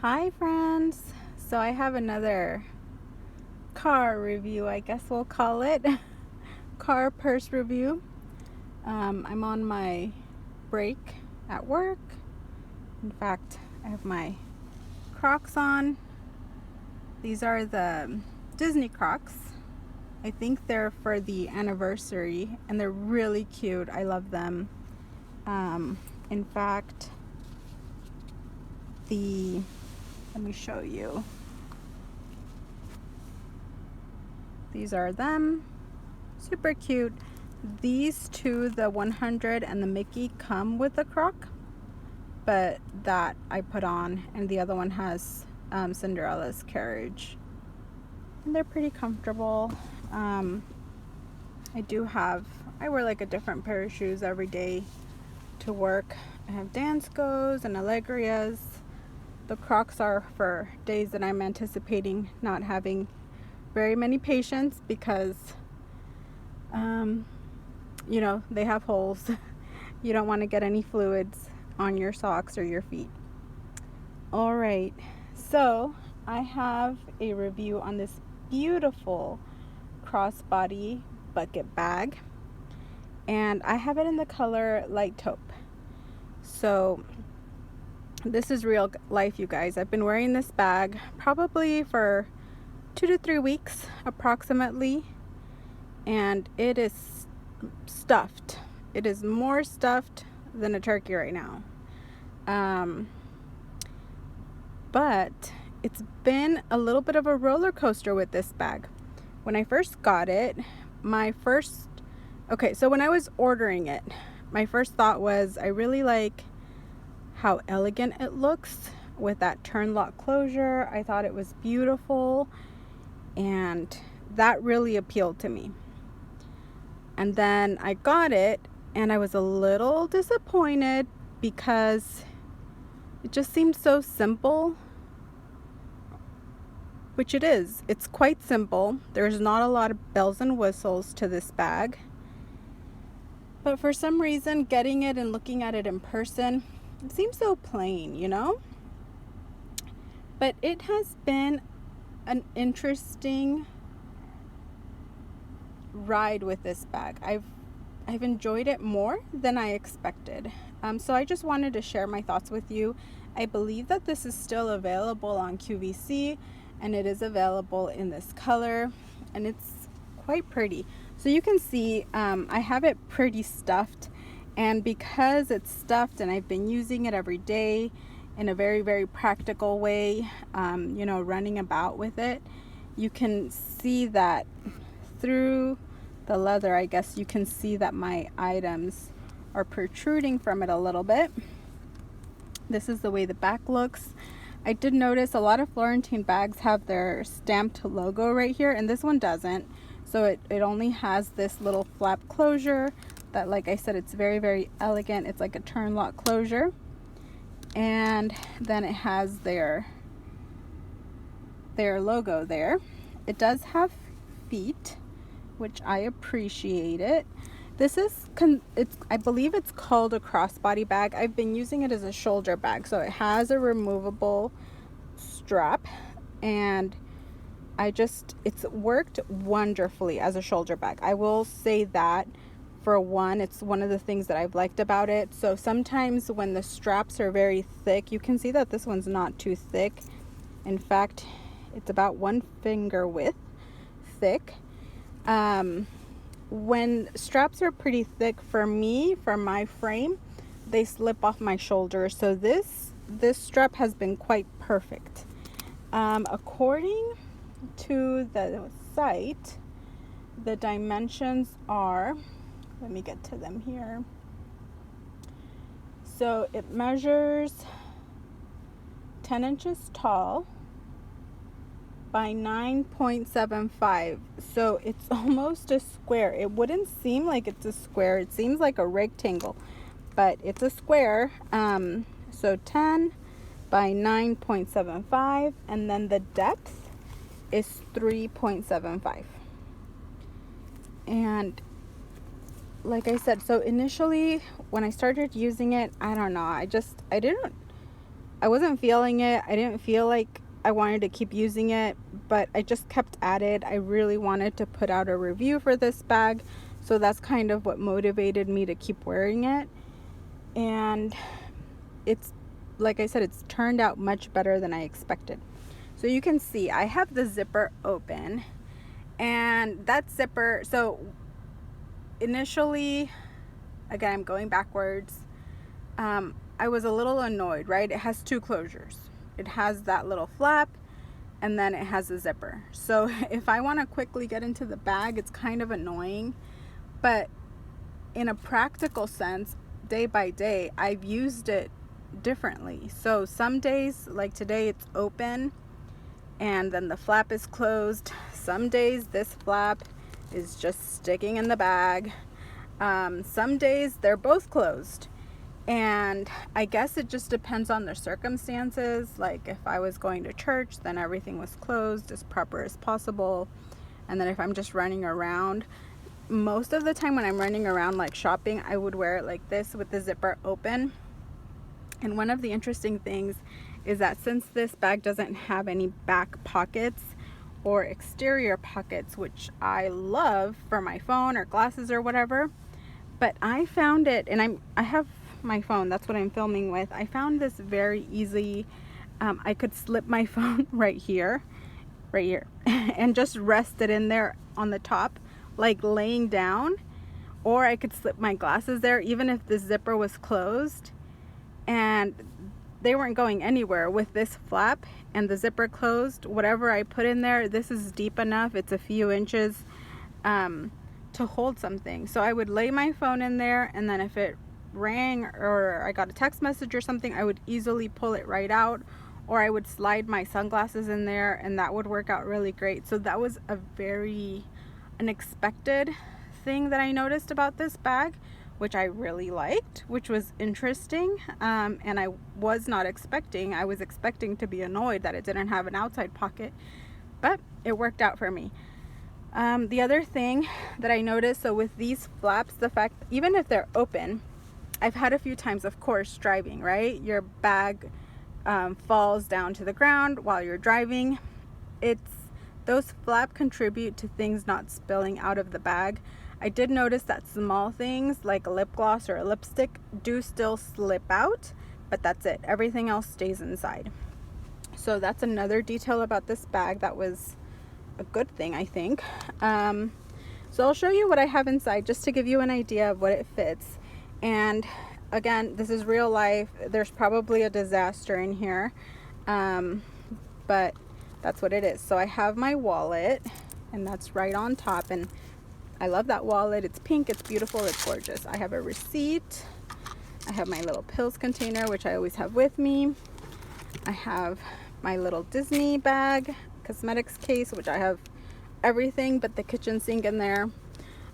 Hi friends, so I have another car review, I guess we'll call it. Car purse review. I'm on my break at work. In fact, I have my Crocs on. These are the Disney Crocs. I think they're for the anniversary and they're really cute. I love them. In fact, let me show you. These are them. Super cute. These two, the 100 and the Mickey, come with a Croc, but that I put on, and the other one has Cinderella's carriage. And they're pretty comfortable. I wear like a different pair of shoes every day to work. I have Danskos and Allegrias. The Crocs are for days that I'm anticipating not having very many patients because they have holes. You don't want to get any fluids on your socks or your feet. All right, so I have a review on this beautiful crossbody bucket bag, and I have it in the color light taupe. So this is real life, you guys. I've been wearing this bag probably for 2 to 3 weeks approximately, and it is stuffed. It is more stuffed than a turkey right now. But it's been a little bit of a roller coaster with this bag. When I first got it, so when I was ordering it, my first thought was I really like how elegant it looks with that turn lock closure. I thought it was beautiful, and that really appealed to me. And then I got it and I was a little disappointed because it just seemed so simple, which it is. It's quite simple. There's not a lot of bells and whistles to this bag. But for some reason, getting it and looking at it in person, it seems so plain, But it has been an interesting ride with this bag. I've enjoyed it more than I expected. So I just wanted to share my thoughts with you. I believe that this is still available on QVC, and it is available in this color, and it's quite pretty. So you can see I have it pretty stuffed, and because it's stuffed and I've been using it every day in a very, very practical way, running about with it, you can see that through the leather, I guess you can see that my items are protruding from it a little bit. This is the way the back looks. I did notice a lot of Florentine bags have their stamped logo right here, and this one doesn't. So it only has this little flap closure that, like I said, it's very, very elegant. It's like a turn lock closure. And then it has their logo there. It does have feet, which I appreciate it. This is, I believe it's called a crossbody bag. I've been using it as a shoulder bag. So it has a removable strap, and it's worked wonderfully as a shoulder bag. I will say that. For one, it's one of the things that I've liked about it. So sometimes when the straps are very thick, you can see that this one's not too thick. In fact, it's about 1 finger width thick. When straps are pretty thick, for me, for my frame, they slip off my shoulder. So this strap has been quite perfect. According to the site, the dimensions are, let me get to them here. So it measures 10 inches tall by 9.75. So it's almost a square. It wouldn't seem like it's a square. It seems like a rectangle, but it's a square. So 10 by 9.75, and then the depth is 3.75. And like I said, so initially when I started using it, I don't know, I I wasn't feeling it. I didn't feel like I wanted to keep using it, but I just kept at it. I really wanted to put out a review for this bag, so that's kind of what motivated me to keep wearing it. And it's, like I said, it's turned out much better than I expected. So you can see I have the zipper open, and that zipper, so initially, again, I'm going backwards, I was a little annoyed, right? It has two closures. It has that little flap, and then it has a zipper. So if I want to quickly get into the bag, it's kind of annoying. But in a practical sense, day by day, I've used it differently. So some days, like today, it's open and then the flap is closed. Some days this flap is just sticking in the bag. Some days they're both closed. And I guess it just depends on the circumstances. Like if I was going to church, then everything was closed as proper as possible. And then if I'm just running around, most of the time when I'm running around like shopping, I would wear it like this with the zipper open. And one of the interesting things is that since this bag doesn't have any back pockets or exterior pockets, which I love for my phone or glasses or whatever, but I found it, and I have my phone, that's what I'm filming with. I found this very easy. I could slip my phone right here, and just rest it in there on the top, like laying down, or I could slip my glasses there even if the zipper was closed, and they weren't going anywhere. With this flap and the zipper closed, whatever I put in there, this is deep enough, it's a few inches to hold something. So I would lay my phone in there, and then if it rang or I got a text message or something, I would easily pull it right out, or I would slide my sunglasses in there, and that would work out really great. So that was a very unexpected thing that I noticed about this bag, which I really liked, which was interesting, and I was not expecting. I was expecting to be annoyed that it didn't have an outside pocket, but it worked out for me. The other thing that I noticed, so with these flaps, the fact, even if they're open, I've had a few times, of course, driving, right? Your bag falls down to the ground while you're driving. Those flap contribute to things not spilling out of the bag. I did notice that small things like a lip gloss or a lipstick do still slip out, but that's it. Everything else stays inside. So that's another detail about this bag that was a good thing, I think. So I'll show you what I have inside just to give you an idea of what it fits. And again, this is real life. There's probably a disaster in here, but that's what it is. So I have my wallet, and that's right on top, and I love that wallet. It's pink, it's beautiful, it's gorgeous. I have a receipt. I have my little pills container, which I always have with me. I have my little Disney bag, cosmetics case, which I have everything but the kitchen sink in there.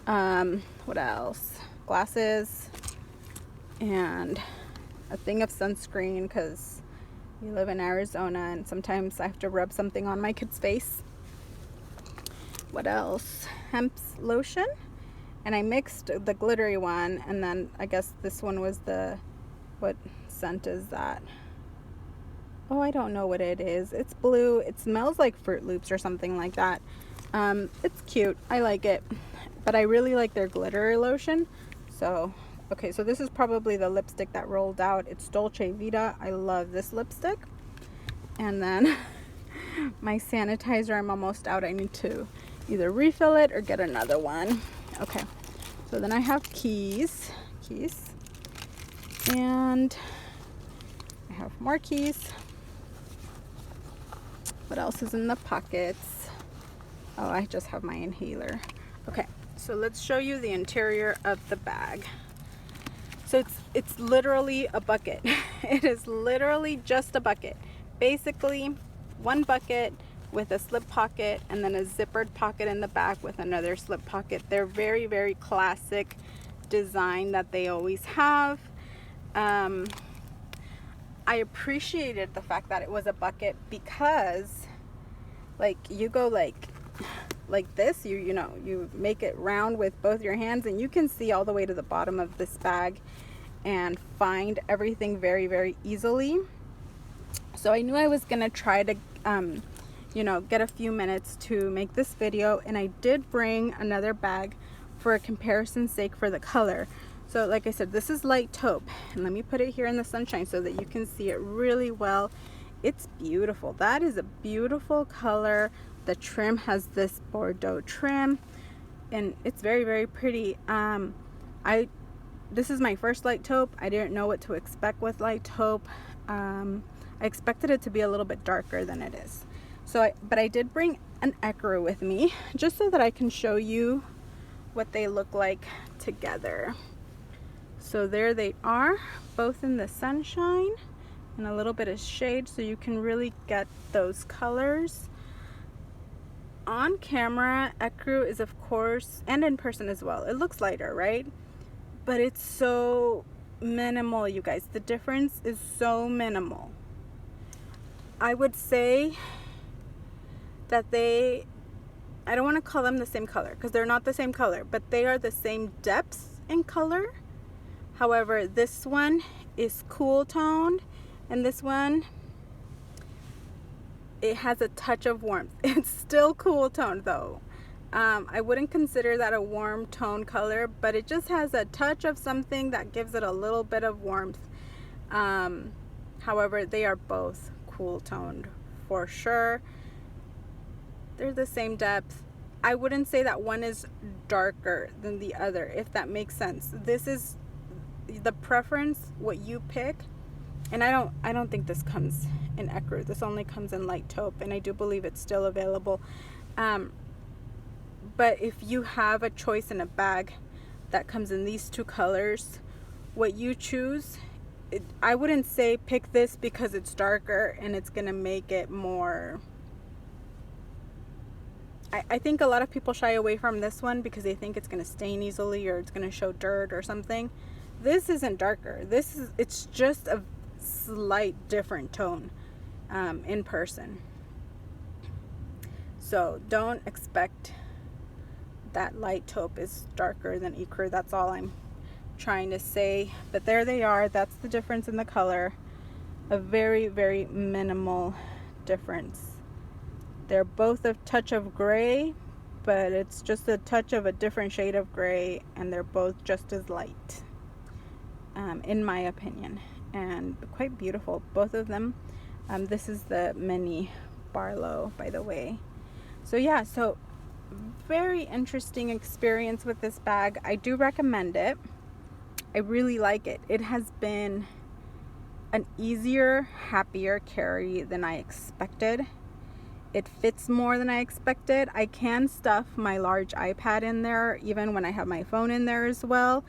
What else? Glasses, and a thing of sunscreen because we live in Arizona and sometimes I have to rub something on my kid's face. What else? Hemp's lotion, and I mixed the glittery one, and then I guess this one was what scent is that? Oh, I don't know what it is. It's blue. It smells like Fruit Loops or something like that. It's cute. I like it, but I really like their glitter lotion. So okay, so this is probably the lipstick that rolled out. It's Dolce Vita. I love this lipstick. And then my sanitizer, I'm almost out. I need to either refill it or get another one. Okay, so then I have keys, and I have more keys. What else is in the pockets? Oh, I just have my inhaler. Okay, so let's show you the interior of the bag. So it's literally a bucket. It is literally just a bucket. Basically, one bucket with a slip pocket and then a zippered pocket in the back with another slip pocket. They're very, very classic design that they always have. I appreciated the fact that it was a bucket because, like, you go like this, you know, you make it round with both your hands and you can see all the way to the bottom of this bag and find everything very, very easily. So I knew I was gonna try to you know, get a few minutes to make this video, and I did bring another bag for a comparison's sake for the color. So like I said, this is light taupe, and let me put it here in the sunshine so that you can see it really well. It's beautiful. That is a beautiful color. The trim has this Bordeaux trim, and it's very, very pretty. This is my first light taupe. I didn't know what to expect with light taupe. I expected it to be a little bit darker than it is. But I did bring an ecru with me just so that I can show you what they look like together. So there they are, both in the sunshine and a little bit of shade, so you can really get those colors. On camera, ecru is, of course, and in person as well, it looks lighter, right? But it's so minimal, you guys. The difference is so minimal. I would say that I don't want to call them the same color because they're not the same color, but they are the same depths in color. However, this one is cool toned, and this one, it has a touch of warmth. It's still cool toned though. I wouldn't consider that a warm tone color, but it just has a touch of something that gives it a little bit of warmth. However, they are both cool toned for sure. They're the same depth. I wouldn't say that one is darker than the other, if that makes sense. This is the preference, what you pick. And I don't think this comes in ecru. This only comes in light taupe, and I do believe it's still available. But if you have a choice in a bag that comes in these two colors, what you choose, I wouldn't say pick this because it's darker and it's gonna make it more. I think a lot of people shy away from this one because they think it's gonna stain easily or it's gonna show dirt or something. This isn't darker. It's just a slight different tone in person. So don't expect that light taupe is darker than ecru. That's all I'm trying to say. But there they are. That's the difference in the color. A very, very minimal difference. They're both a touch of gray, but it's just a touch of a different shade of gray, and they're both just as light, in my opinion, and quite beautiful, both of them. This is the mini Barlow, by the way. So yeah, so very interesting experience with this bag. I do recommend it. I really like it. It has been an easier, happier carry than I expected. It fits more than I expected. I can stuff my large iPad in there even when I have my phone in there as well.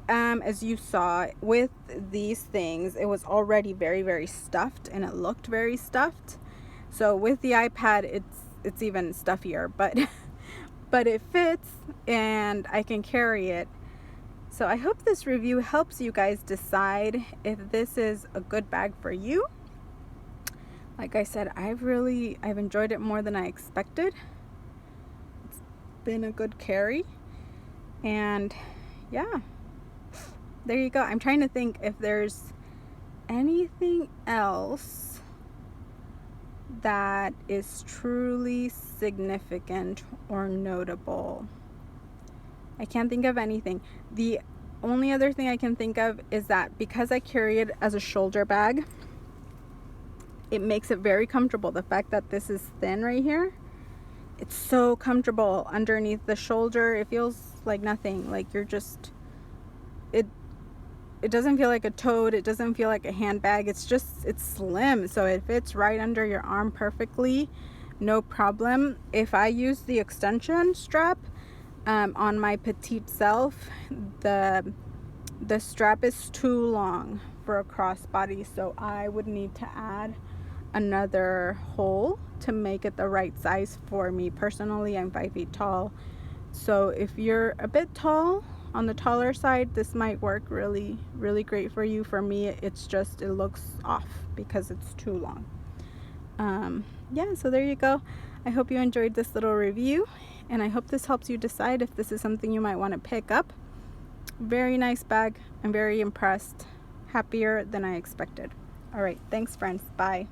As you saw with these things, it was already very, very stuffed, and it looked very stuffed. So with the iPad, it's even stuffier, but but it fits and I can carry it. So I hope this review helps you guys decide if this is a good bag for you. Like I said, I've enjoyed it more than I expected. It's been a good carry, and yeah, there you go. I'm trying to think if there's anything else that is truly significant or notable. I can't think of anything. The only other thing I can think of is that because I carry it as a shoulder bag, it makes it very comfortable. The fact that this is thin right here, it's so comfortable underneath the shoulder. It feels like nothing. Like you're just, it doesn't feel like a tote. It doesn't feel like a handbag. It's slim. So it fits right under your arm perfectly. No problem. If I use the extension strap on my petite self, the strap is too long for a crossbody. So I would need to add another hole to make it the right size for me personally. I'm 5 feet tall, so if you're a bit tall, on the taller side, this might work really, really great for you. For me, it looks off because it's too long. Yeah, so there you go. I hope you enjoyed this little review, and I hope this helps you decide if this is something you might want to pick up. Very nice bag. I'm very impressed. Happier than I expected. All right, thanks friends. Bye.